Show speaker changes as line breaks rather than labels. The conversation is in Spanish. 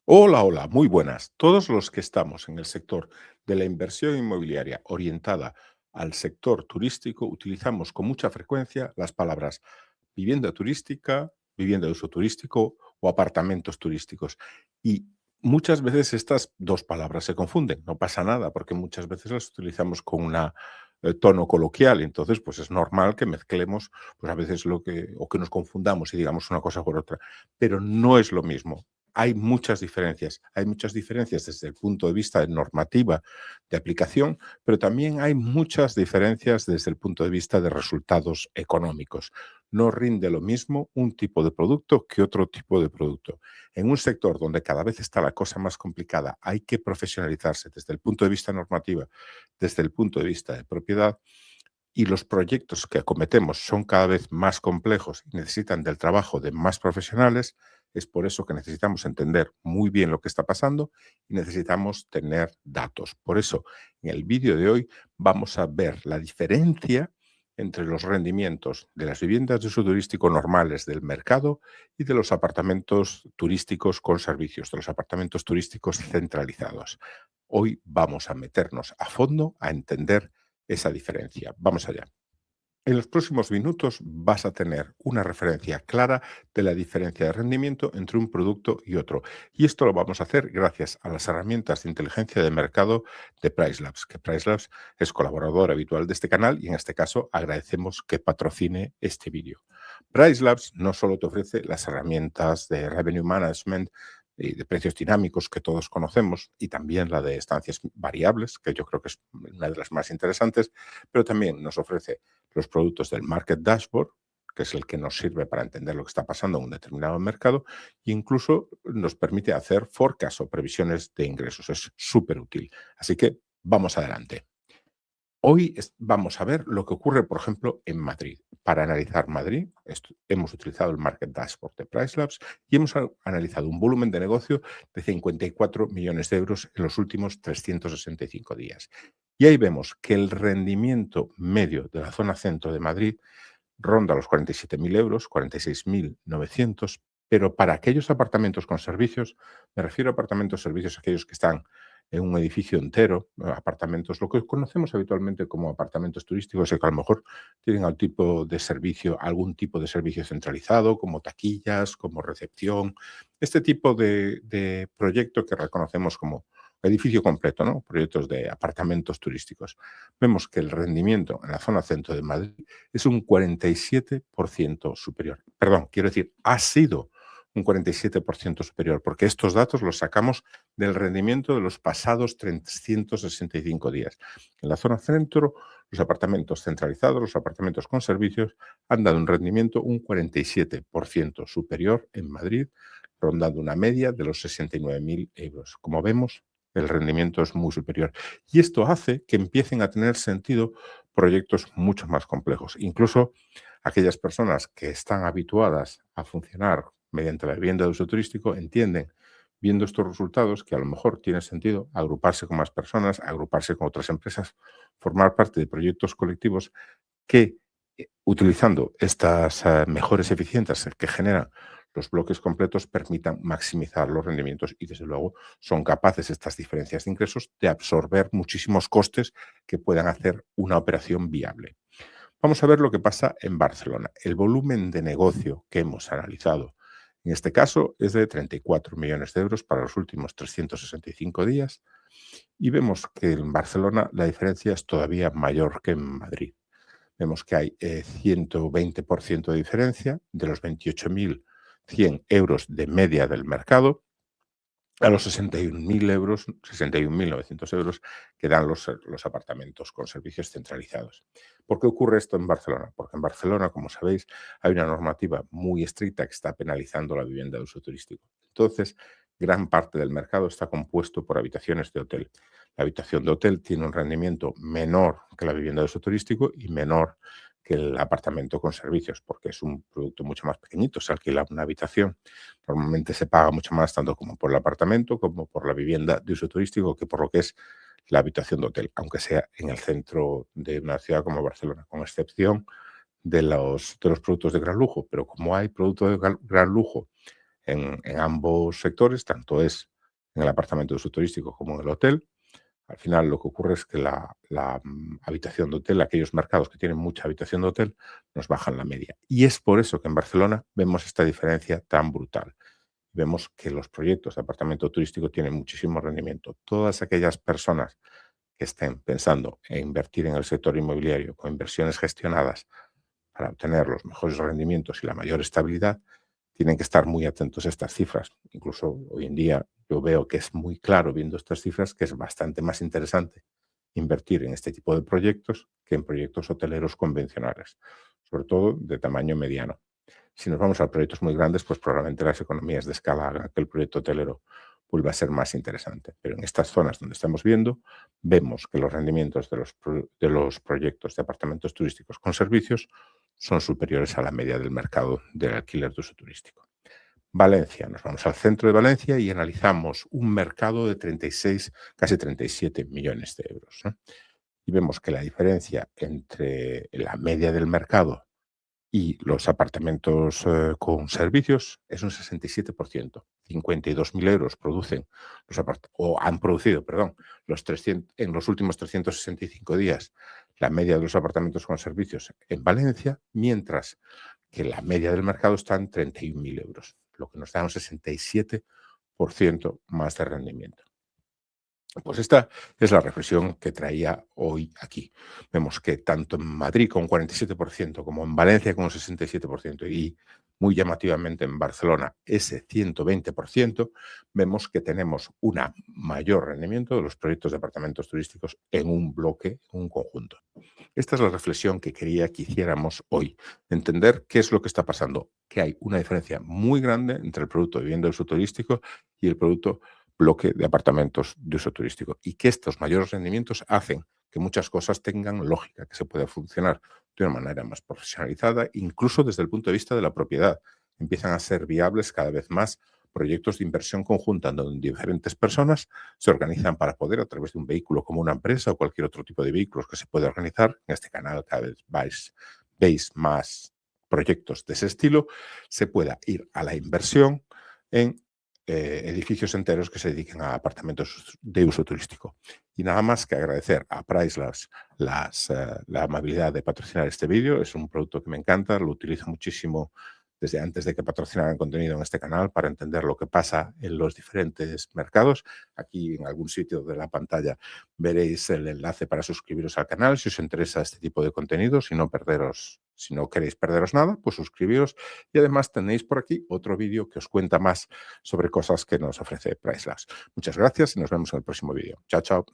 Hola, hola, muy buenas. Todos los que estamos en el sector de la inversión inmobiliaria orientada al sector turístico utilizamos con mucha frecuencia las palabras vivienda turística, vivienda de uso turístico o apartamentos turísticos. Y muchas veces estas dos palabras se confunden. No pasa nada porque muchas veces las utilizamos con una tono coloquial. Entonces, pues es normal que mezclemos, pues a veces o que nos confundamos y digamos una cosa por otra. Pero no es lo mismo. Hay muchas diferencias desde el punto de vista de normativa de aplicación, pero también hay muchas diferencias desde el punto de vista de resultados económicos. No rinde lo mismo un tipo de producto que otro tipo de producto. En un sector donde cada vez está la cosa más complicada, hay que profesionalizarse desde el punto de vista normativa, desde el punto de vista de propiedad, y los proyectos que acometemos son cada vez más complejos y necesitan del trabajo de más profesionales. Es por eso que necesitamos entender muy bien lo que está pasando y necesitamos tener datos. Por eso, en el vídeo de hoy vamos a ver la diferencia entre los rendimientos de las viviendas de uso turístico normales del mercado y de los apartamentos turísticos con servicios, de los apartamentos turísticos centralizados. Hoy vamos a meternos a fondo a entender esa diferencia. Vamos allá. En los próximos minutos vas a tener una referencia clara de la diferencia de rendimiento entre un producto y otro. Y esto lo vamos a hacer gracias a las herramientas de inteligencia de mercado de PriceLabs, que PriceLabs es colaborador habitual de este canal y en este caso agradecemos que patrocine este vídeo. PriceLabs no solo te ofrece las herramientas de Revenue Management y de precios dinámicos que todos conocemos y también la de estancias variables, que yo creo que es una de las más interesantes, pero también nos ofrece los productos del Market Dashboard, que es el que nos sirve para entender lo que está pasando en un determinado mercado, e incluso nos permite hacer forecasts o previsiones de ingresos. Es súper útil. Así que vamos adelante. Hoy vamos a ver lo que ocurre, por ejemplo, en Madrid. Para analizar Madrid, hemos utilizado el Market Dashboard de PriceLabs y hemos analizado un volumen de negocio de 54 millones de euros en los últimos 365 días. Y ahí vemos que el rendimiento medio de la zona centro de Madrid ronda los 47.000 euros, 46.900, pero para aquellos apartamentos con servicios, me refiero a apartamentos servicios, aquellos que están en un edificio entero, apartamentos, lo que conocemos habitualmente como apartamentos turísticos, que a lo mejor tienen algún tipo de servicio centralizado, como taquillas, como recepción, este tipo de proyecto que reconocemos como edificio completo, ¿no? Proyectos de apartamentos turísticos. Vemos que el rendimiento en la zona centro de Madrid es un 47% superior. Perdón, quiero decir, ha sido un 47% superior, porque estos datos los sacamos del rendimiento de los pasados 365 días. En la zona centro, los apartamentos centralizados, los apartamentos con servicios, han dado un rendimiento un 47% superior en Madrid, rondando una media de los 69.000 euros. Como vemos, el rendimiento es muy superior. Y esto hace que empiecen a tener sentido proyectos mucho más complejos. Incluso aquellas personas que están habituadas a funcionar mediante la vivienda de uso turístico entienden, viendo estos resultados, que a lo mejor tiene sentido agruparse con más personas, agruparse con otras empresas, formar parte de proyectos colectivos que, utilizando estas mejores eficiencias que generan los bloques completos, permitan maximizar los rendimientos y, desde luego, son capaces estas diferencias de ingresos de absorber muchísimos costes que puedan hacer una operación viable. Vamos a ver lo que pasa en Barcelona. El volumen de negocio que hemos analizado en este caso es de 34 millones de euros para los últimos 365 días y vemos que en Barcelona la diferencia es todavía mayor que en Madrid. Vemos que hay 120% de diferencia de los 28.100 euros de media del mercado a los 61.000 euros, 61.900 euros que dan los apartamentos con servicios centralizados. ¿Por qué ocurre esto en Barcelona? Porque en Barcelona, como sabéis, hay una normativa muy estricta que está penalizando la vivienda de uso turístico. Entonces, gran parte del mercado está compuesto por habitaciones de hotel. La habitación de hotel tiene un rendimiento menor que la vivienda de uso turístico y menor que el apartamento con servicios, porque es un producto mucho más pequeñito. Se alquila una habitación. Normalmente se paga mucho más tanto como por el apartamento como por la vivienda de uso turístico que por lo que es la habitación de hotel, aunque sea en el centro de una ciudad como Barcelona, con excepción de los productos de gran lujo. Pero como hay productos de gran lujo en ambos sectores, tanto es en el apartamento de uso turístico como en el hotel. Al final lo que ocurre es que la habitación de hotel, aquellos mercados que tienen mucha habitación de hotel, nos bajan la media. Y es por eso que en Barcelona vemos esta diferencia tan brutal. Vemos que los proyectos de apartamento turístico tienen muchísimo rendimiento. Todas aquellas personas que estén pensando en invertir en el sector inmobiliario con inversiones gestionadas para obtener los mejores rendimientos y la mayor estabilidad, tienen que estar muy atentos a estas cifras. Incluso hoy en día yo veo que es muy claro viendo estas cifras que es bastante más interesante invertir en este tipo de proyectos que en proyectos hoteleros convencionales, sobre todo de tamaño mediano. Si nos vamos a proyectos muy grandes, pues probablemente las economías de escala hagan que el proyecto hotelero vuelva a ser más interesante. Pero en estas zonas donde estamos viendo, vemos que los rendimientos de los proyectos de apartamentos turísticos con servicios son superiores a la media del mercado del alquiler de uso turístico. Valencia, nos vamos al centro de Valencia y analizamos un mercado de 36, casi 37 millones de euros, ¿no? Y vemos que la diferencia entre la media del mercado y los apartamentos con servicios es un 67%. 52.000 euros producen o han producido, perdón, en los últimos 365 días la media de los apartamentos con servicios en Valencia, mientras que la media del mercado está en 31.000 euros, lo que nos da un 67% más de rendimiento. Pues esta es la reflexión que traía hoy aquí. Vemos que tanto en Madrid con un 47% como en Valencia con un 67% y muy llamativamente en Barcelona ese 120%, vemos que tenemos un mayor rendimiento de los proyectos de apartamentos turísticos en un bloque, en un conjunto. Esta es la reflexión que quería que hiciéramos hoy. Entender qué es lo que está pasando, que hay una diferencia muy grande entre el producto de vivienda de uso turístico y el producto bloque de apartamentos de uso turístico y que estos mayores rendimientos hacen que muchas cosas tengan lógica, que se pueda funcionar de una manera más profesionalizada, incluso desde el punto de vista de la propiedad. Empiezan a ser viables cada vez más proyectos de inversión conjunta donde diferentes personas se organizan para poder, a través de un vehículo como una empresa o cualquier otro tipo de vehículos que se puede organizar, en este canal cada vez veis más proyectos de ese estilo, se pueda ir a la inversión en edificios enteros que se dediquen a apartamentos de uso turístico. Y nada más que agradecer a Priceless la amabilidad de patrocinar este vídeo. Es un producto que me encanta, lo utilizo muchísimo desde antes de que patrocinaran contenido en este canal para entender lo que pasa en los diferentes mercados. Aquí en algún sitio de la pantalla veréis el enlace para suscribiros al canal si os interesa este tipo de contenido, si no queréis perderos nada, pues suscribiros y además tenéis por aquí otro vídeo que os cuenta más sobre cosas que nos ofrece Priceless. Muchas gracias y nos vemos en el próximo vídeo. Chao, chao.